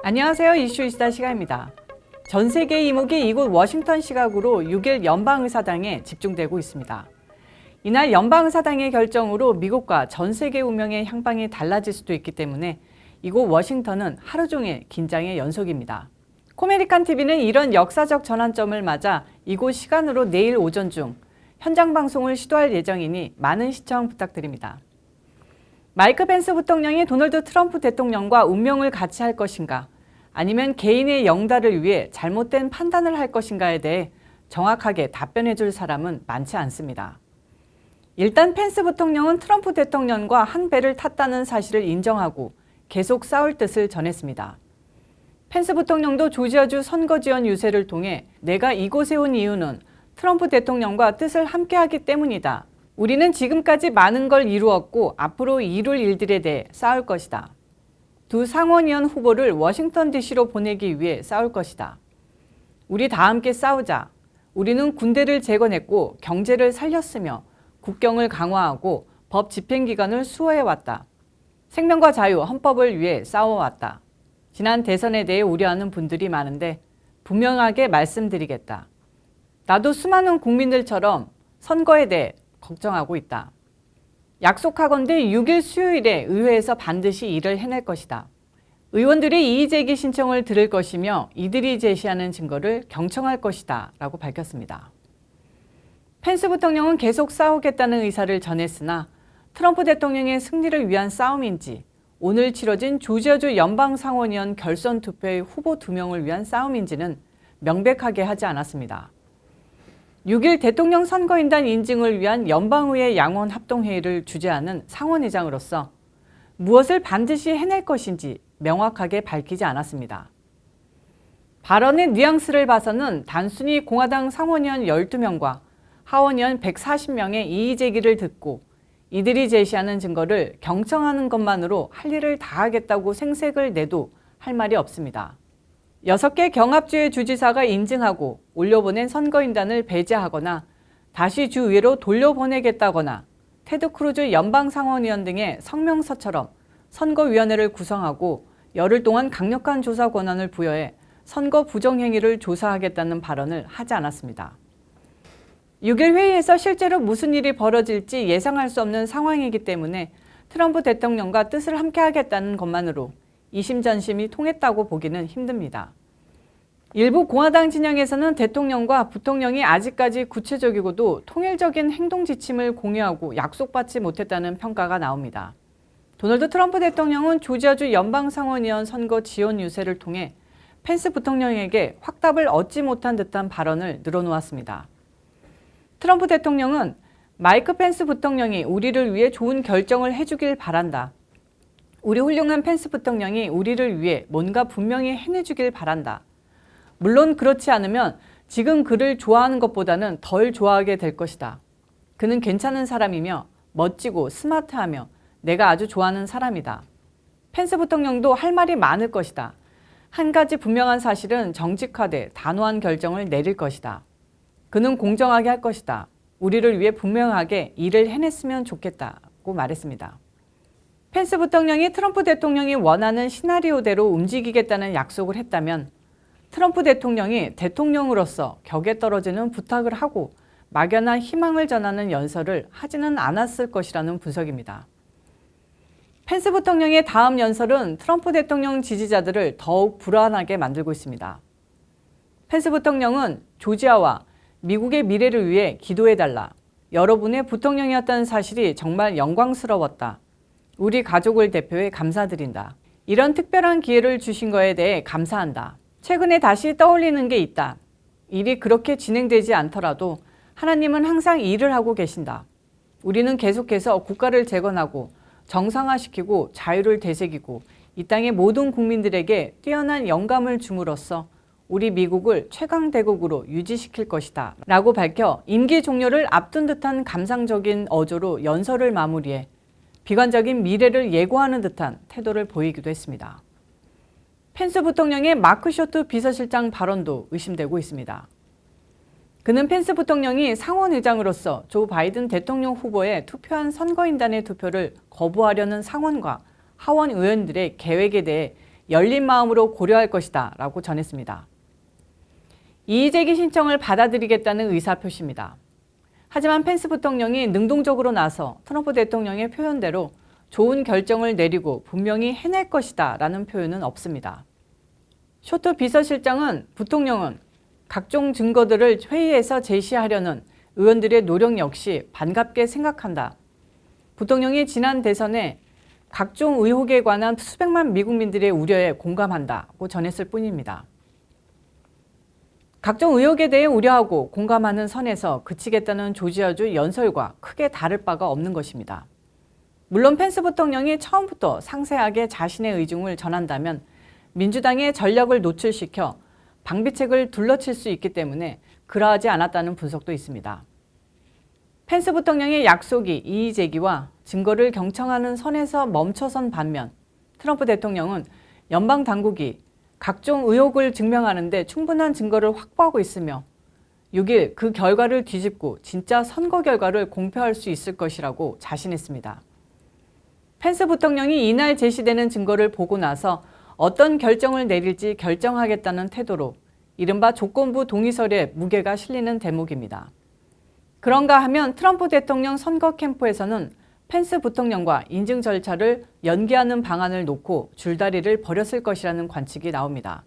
안녕하세요. 이슈이시다 시간입니다. 전 세계의 이목이 이곳 워싱턴 시각으로 6일 연방의사당에 집중되고 있습니다. 이날 연방의사당의 결정으로 미국과 전 세계 운명의 향방이 달라질 수도 있기 때문에 이곳 워싱턴은 하루 종일 긴장의 연속입니다. 코메리칸 TV는 이런 역사적 전환점을 맞아 이곳 시간으로 내일 오전 중 현장 방송을 시도할 예정이니 많은 시청 부탁드립니다. 마이크 펜스 부통령이 도널드 트럼프 대통령과 운명을 같이 할 것인가, 아니면 개인의 영달을 위해 잘못된 판단을 할 것인가에 대해 정확하게 답변해 줄 사람은 많지 않습니다. 일단 펜스 부통령은 트럼프 대통령과 한 배를 탔다는 사실을 인정하고 계속 싸울 뜻을 전했습니다. 펜스 부통령도 조지아주 선거 지원 유세를 통해 내가 이곳에 온 이유는 트럼프 대통령과 뜻을 함께하기 때문이다. 우리는 지금까지 많은 걸 이루었고 앞으로 이룰 일들에 대해 싸울 것이다. 두 상원의원 후보를 워싱턴 DC로 보내기 위해 싸울 것이다. 우리 다 함께 싸우자. 우리는 군대를 재건했고 경제를 살렸으며 국경을 강화하고 법 집행기관을 수호해왔다. 생명과 자유, 헌법을 위해 싸워왔다. 지난 대선에 대해 우려하는 분들이 많은데 분명하게 말씀드리겠다. 나도 수많은 국민들처럼 선거에 대해 걱정하고 있다. 약속하건대 6일 수요일에 의회에서 반드시 일을 해낼 것이다. 의원들의 이의제기 신청을 들을 것이며 이들이 제시하는 증거를 경청할 것이다 라고 밝혔습니다. 펜스 부통령은 계속 싸우겠다는 의사를 전했으나 트럼프 대통령의 승리를 위한 싸움인지 오늘 치러진 조지아주 연방상원의원 결선 투표의 후보 2명을 위한 싸움인지는 명백하게 하지 않았습니다. 6일 대통령 선거인단 인증을 위한 연방의회 양원 합동회의를 주재하는 상원의장으로서 무엇을 반드시 해낼 것인지 명확하게 밝히지 않았습니다. 발언의 뉘앙스를 봐서는 단순히 공화당 상원의원 12명과 하원의원 140명의 이의제기를 듣고 이들이 제시하는 증거를 경청하는 것만으로 할 일을 다 하겠다고 생색을 내도 할 말이 없습니다. 6개 경합주의 주지사가 인증하고 올려보낸 선거인단을 배제하거나 다시 주의회로 돌려보내겠다거나 테드 크루즈 연방상원의원 등의 성명서처럼 선거위원회를 구성하고 열흘 동안 강력한 조사 권한을 부여해 선거 부정행위를 조사하겠다는 발언을 하지 않았습니다. 6일 회의에서 실제로 무슨 일이 벌어질지 예상할 수 없는 상황이기 때문에 트럼프 대통령과 뜻을 함께하겠다는 것만으로 이심전심이 통했다고 보기는 힘듭니다. 일부 공화당 진영에서는 대통령과 부통령이 아직까지 구체적이고도 통일적인 행동 지침을 공유하고 약속받지 못했다는 평가가 나옵니다. 도널드 트럼프 대통령은 조지아주 연방상원의원 선거 지원 유세를 통해 펜스 부통령에게 확답을 얻지 못한 듯한 발언을 늘어놓았습니다. 트럼프 대통령은 마이크 펜스 부통령이 우리를 위해 좋은 결정을 해주길 바란다. 우리 훌륭한 펜스 부통령이 우리를 위해 뭔가 분명히 해내주길 바란다. 물론 그렇지 않으면 지금 그를 좋아하는 것보다는 덜 좋아하게 될 것이다. 그는 괜찮은 사람이며 멋지고 스마트하며 내가 아주 좋아하는 사람이다. 펜스 부통령도 할 말이 많을 것이다. 한 가지 분명한 사실은 정직하되 단호한 결정을 내릴 것이다. 그는 공정하게 할 것이다. 우리를 위해 분명하게 일을 해냈으면 좋겠다고 말했습니다. 펜스 부통령이 트럼프 대통령이 원하는 시나리오대로 움직이겠다는 약속을 했다면 트럼프 대통령이 대통령으로서 격에 떨어지는 부탁을 하고 막연한 희망을 전하는 연설을 하지는 않았을 것이라는 분석입니다. 펜스 부통령의 다음 연설은 트럼프 대통령 지지자들을 더욱 불안하게 만들고 있습니다. 펜스 부통령은 조지아와 미국의 미래를 위해 기도해달라. 여러분의 부통령이었다는 사실이 정말 영광스러웠다. 우리 가족을 대표해 감사드린다. 이런 특별한 기회를 주신 거에 대해 감사한다. 최근에 다시 떠올리는 게 있다. 일이 그렇게 진행되지 않더라도 하나님은 항상 일을 하고 계신다. 우리는 계속해서 국가를 재건하고 정상화시키고 자유를 되새기고 이 땅의 모든 국민들에게 뛰어난 영감을 줌으로써 우리 미국을 최강대국으로 유지시킬 것이다 라고 밝혀 임기 종료를 앞둔 듯한 감상적인 어조로 연설을 마무리해 비관적인 미래를 예고하는 듯한 태도를 보이기도 했습니다. 펜스 부통령의 마크 쇼트 비서실장 발언도 의심되고 있습니다. 그는 펜스 부통령이 상원의장으로서 조 바이든 대통령 후보에 투표한 선거인단의 투표를 거부하려는 상원과 하원 의원들의 계획에 대해 열린 마음으로 고려할 것이다 라고 전했습니다. 이의제기 신청을 받아들이겠다는 의사표시입니다. 하지만 펜스 부통령이 능동적으로 나서 트럼프 대통령의 표현대로 좋은 결정을 내리고 분명히 해낼 것이다 라는 표현은 없습니다. 쇼트 비서실장은 부통령은 각종 증거들을 회의에서 제시하려는 의원들의 노력 역시 반갑게 생각한다. 부통령이 지난 대선에 각종 의혹에 관한 수백만 미국민들의 우려에 공감한다고 전했을 뿐입니다. 각종 의혹에 대해 우려하고 공감하는 선에서 그치겠다는 조지아주 연설과 크게 다를 바가 없는 것입니다. 물론 펜스 부통령이 처음부터 상세하게 자신의 의중을 전한다면 민주당의 전략을 노출시켜 방비책을 둘러칠 수 있기 때문에 그러하지 않았다는 분석도 있습니다. 펜스 부통령의 약속이 이의제기와 증거를 경청하는 선에서 멈춰선 반면 트럼프 대통령은 연방 당국이 각종 의혹을 증명하는 데 충분한 증거를 확보하고 있으며 6일 그 결과를 뒤집고 진짜 선거 결과를 공표할 수 있을 것이라고 자신했습니다. 펜스 부통령이 이날 제시되는 증거를 보고 나서 어떤 결정을 내릴지 결정하겠다는 태도로 이른바 조건부 동의설에 무게가 실리는 대목입니다. 그런가 하면 트럼프 대통령 선거 캠프에서는 펜스 부통령과 인증 절차를 연기하는 방안을 놓고 줄다리를 벌였을 것이라는 관측이 나옵니다.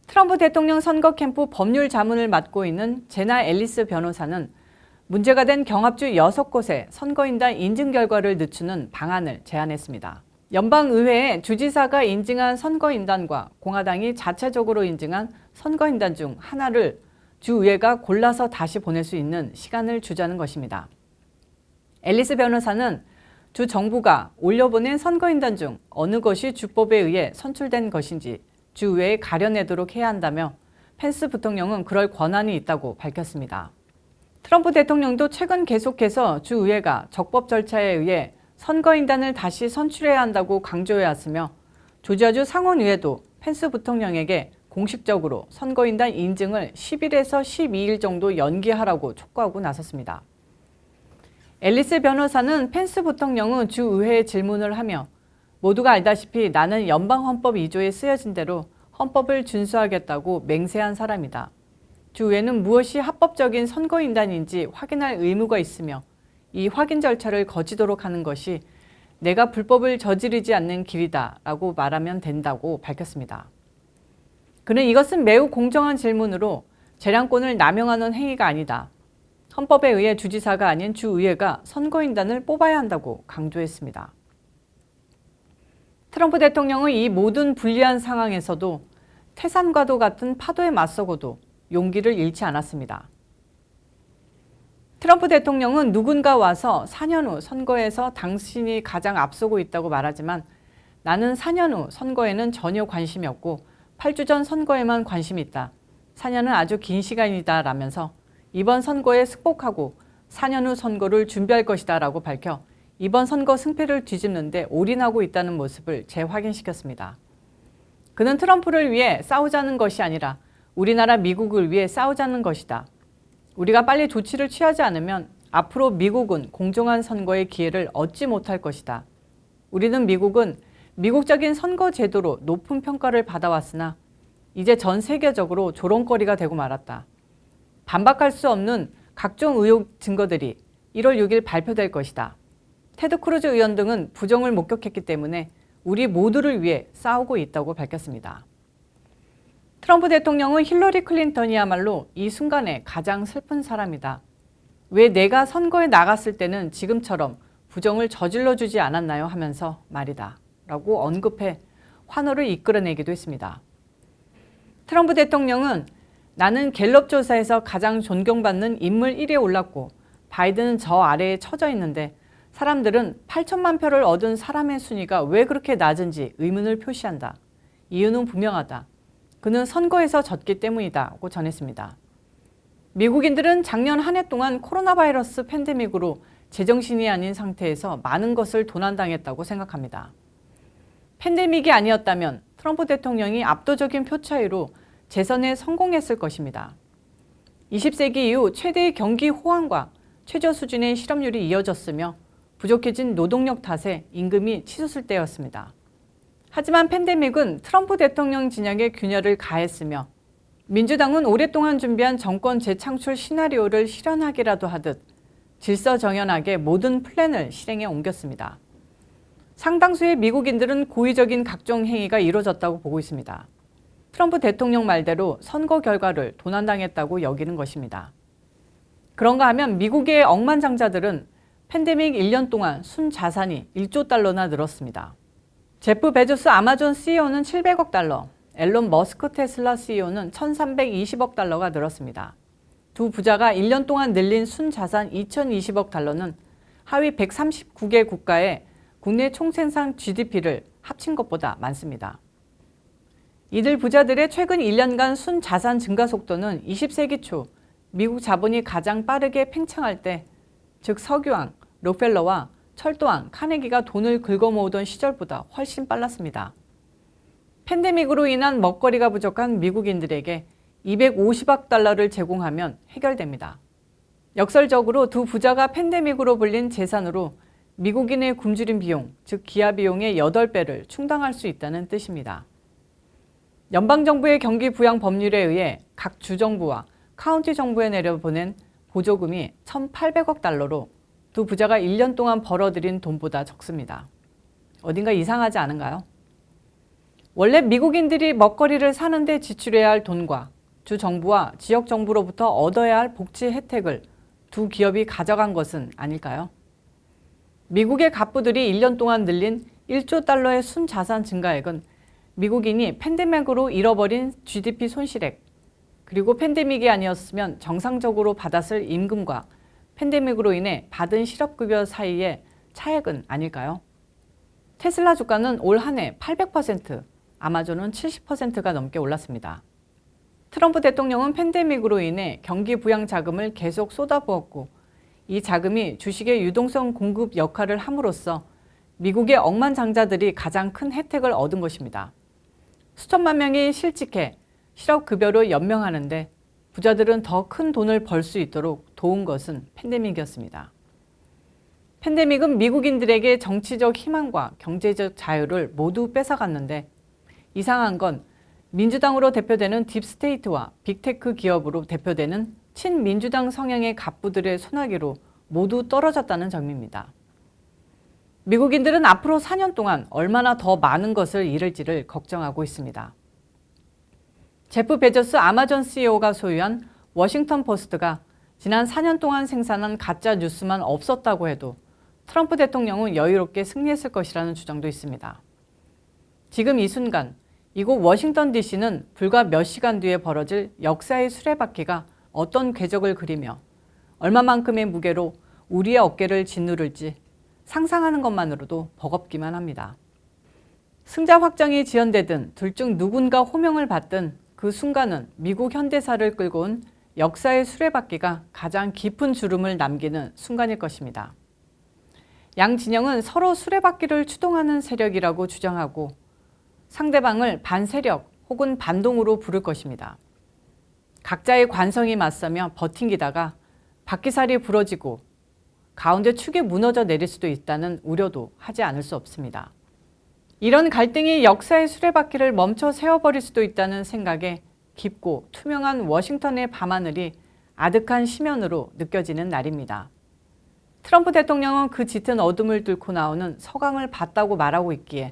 트럼프 대통령 선거 캠프 법률 자문을 맡고 있는 제나 앨리스 변호사는 문제가 된 경합주 6곳의 선거인단 인증 결과를 늦추는 방안을 제안했습니다. 연방의회에 주지사가 인증한 선거인단과 공화당이 자체적으로 인증한 선거인단 중 하나를 주의회가 골라서 다시 보낼 수 있는 시간을 주자는 것입니다. 앨리스 변호사는 주 정부가 올려보낸 선거인단 중 어느 것이 주법에 의해 선출된 것인지 주의회에 가려내도록 해야 한다며 펜스 부통령은 그럴 권한이 있다고 밝혔습니다. 트럼프 대통령도 최근 계속해서 주의회가 적법 절차에 의해 선거인단을 다시 선출해야 한다고 강조해왔으며 조지아주 상원의회도 펜스 부통령에게 공식적으로 선거인단 인증을 10일에서 12일 정도 연기하라고 촉구하고 나섰습니다. 앨리스 변호사는 펜스 부통령은 주의회에 질문을 하며 모두가 알다시피 나는 연방헌법 2조에 쓰여진 대로 헌법을 준수하겠다고 맹세한 사람이다. 주의회는 무엇이 합법적인 선거인단인지 확인할 의무가 있으며 이 확인 절차를 거치도록 하는 것이 내가 불법을 저지르지 않는 길이다 라고 말하면 된다고 밝혔습니다. 그는 이것은 매우 공정한 질문으로 재량권을 남용하는 행위가 아니다. 헌법에 의해 주지사가 아닌 주의회가 선거인단을 뽑아야 한다고 강조했습니다. 트럼프 대통령은 이 모든 불리한 상황에서도 태산과도 같은 파도에 맞서고도 용기를 잃지 않았습니다. 트럼프 대통령은 누군가 와서 4년 후 선거에서 당신이 가장 앞서고 있다고 말하지만 나는 4년 후 선거에는 전혀 관심이 없고 8주 전 선거에만 관심이 있다. 4년은 아주 긴 시간이다 라면서 이번 선거에 승복하고 4년 후 선거를 준비할 것이다 라고 밝혀 이번 선거 승패를 뒤집는 데 올인하고 있다는 모습을 재확인시켰습니다. 그는 트럼프를 위해 싸우자는 것이 아니라 우리나라 미국을 위해 싸우자는 것이다. 우리가 빨리 조치를 취하지 않으면 앞으로 미국은 공정한 선거의 기회를 얻지 못할 것이다. 우리는 미국은 미국적인 선거 제도로 높은 평가를 받아왔으나 이제 전 세계적으로 조롱거리가 되고 말았다. 반박할 수 없는 각종 의혹 증거들이 1월 6일 발표될 것이다. 테드 크루즈 의원 등은 부정을 목격했기 때문에 우리 모두를 위해 싸우고 있다고 밝혔습니다. 트럼프 대통령은 힐러리 클린턴이야말로 이 순간에 가장 슬픈 사람이다. 왜 내가 선거에 나갔을 때는 지금처럼 부정을 저질러주지 않았나요? 하면서 말이다. 라고 언급해 환호를 이끌어내기도 했습니다. 트럼프 대통령은 나는 갤럽 조사에서 가장 존경받는 인물 1위에 올랐고 바이든은 저 아래에 처져 있는데 사람들은 8천만 표를 얻은 사람의 순위가 왜 그렇게 낮은지 의문을 표시한다. 이유는 분명하다. 그는 선거에서 졌기 때문이다고 전했습니다. 미국인들은 작년 한 해 동안 코로나 바이러스 팬데믹으로 제정신이 아닌 상태에서 많은 것을 도난당했다고 생각합니다. 팬데믹이 아니었다면 트럼프 대통령이 압도적인 표 차이로 재선에 성공했을 것입니다. 20세기 이후 최대의 경기 호황과 최저 수준의 실업률이 이어졌으며 부족해진 노동력 탓에 임금이 치솟을 때였습니다. 하지만 팬데믹은 트럼프 대통령 진영에 균열을 가했으며 민주당은 오랫동안 준비한 정권 재창출 시나리오를 실현하기라도 하듯 질서정연하게 모든 플랜을 실행에 옮겼습니다. 상당수의 미국인들은 고의적인 각종 행위가 이루어졌다고 보고 있습니다. 트럼프 대통령 말대로 선거 결과를 도난당했다고 여기는 것입니다. 그런가 하면 미국의 억만장자들은 팬데믹 1년 동안 순자산이 1조 달러나 늘었습니다. 제프 베조스 아마존 CEO는 700억 달러, 앨런 머스크 테슬라 CEO는 1320억 달러가 늘었습니다. 두 부자가 1년 동안 늘린 순자산 2020억 달러는 하위 139개 국가의 국내 총생산 GDP를 합친 것보다 많습니다. 이들 부자들의 최근 1년간 순자산 증가 속도는 20세기 초 미국 자본이 가장 빠르게 팽창할 때, 즉 석유왕, 록펠러와 철도왕, 카네기가 돈을 긁어모으던 시절보다 훨씬 빨랐습니다. 팬데믹으로 인한 먹거리가 부족한 미국인들에게 250억 달러를 제공하면 해결됩니다. 역설적으로 두 부자가 팬데믹으로 불린 재산으로 미국인의 굶주린 비용, 즉 기아비용의 8배를 충당할 수 있다는 뜻입니다. 연방정부의 경기 부양 법률에 의해 각 주정부와 카운티 정부에 내려보낸 보조금이 1,800억 달러로 두 부자가 1년 동안 벌어들인 돈보다 적습니다. 어딘가 이상하지 않은가요? 원래 미국인들이 먹거리를 사는데 지출해야 할 돈과 주 정부와 지역 정부로부터 얻어야 할 복지 혜택을 두 기업이 가져간 것은 아닐까요? 미국의 갑부들이 1년 동안 늘린 1조 달러의 순자산 증가액은 미국인이 팬데믹으로 잃어버린 GDP 손실액, 그리고 팬데믹이 아니었으면 정상적으로 받았을 임금과 팬데믹으로 인해 받은 실업급여 사이의 차액은 아닐까요? 테슬라 주가는 올 한 해 800%, 아마존은 70%가 넘게 올랐습니다. 트럼프 대통령은 팬데믹으로 인해 경기 부양 자금을 계속 쏟아부었고, 이 자금이 주식의 유동성 공급 역할을 함으로써 미국의 억만장자들이 가장 큰 혜택을 얻은 것입니다. 수천만 명이 실직해 실업급여로 연명하는데 부자들은 더 큰 돈을 벌 수 있도록 도운 것은 팬데믹이었습니다. 팬데믹은 미국인들에게 정치적 희망과 경제적 자유를 모두 뺏어갔는데, 이상한 건 민주당으로 대표되는 딥스테이트와 빅테크 기업으로 대표되는 친민주당 성향의 갑부들의 손아귀로 모두 떨어졌다는 점입니다. 미국인들은 앞으로 4년 동안 얼마나 더 많은 것을 잃을지를 걱정하고 있습니다. 제프 베조스 아마존 CEO가 소유한 워싱턴 포스트가 지난 4년 동안 생산한 가짜 뉴스만 없었다고 해도 트럼프 대통령은 여유롭게 승리했을 것이라는 주장도 있습니다. 지금 이 순간 이곳 워싱턴 DC는 불과 몇 시간 뒤에 벌어질 역사의 수레바퀴가 어떤 궤적을 그리며 얼마만큼의 무게로 우리의 어깨를 짓누를지 상상하는 것만으로도 버겁기만 합니다. 승자 확정이 지연되든 둘 중 누군가 호명을 받든 그 순간은 미국 현대사를 끌고 온 역사의 수레바퀴가 가장 깊은 주름을 남기는 순간일 것입니다. 양 진영은 서로 수레바퀴를 추동하는 세력이라고 주장하고 상대방을 반세력 혹은 반동으로 부를 것입니다. 각자의 관성이 맞서며 버팅기다가 바퀴살이 부러지고 가운데 축이 무너져 내릴 수도 있다는 우려도 하지 않을 수 없습니다. 이런 갈등이 역사의 수레바퀴를 멈춰 세워버릴 수도 있다는 생각에 깊고 투명한 워싱턴의 밤하늘이 아득한 심연으로 느껴지는 날입니다. 트럼프 대통령은 그 짙은 어둠을 뚫고 나오는 서강을 봤다고 말하고 있기에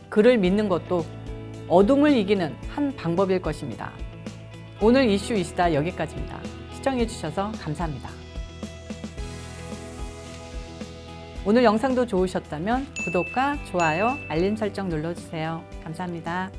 그를 믿는 것도 어둠을 이기는 한 방법일 것입니다. 오늘 이슈 이시다 여기까지입니다. 시청해주셔서 감사합니다. 오늘 영상도 좋으셨다면 구독과 좋아요, 알림 설정 눌러주세요. 감사합니다.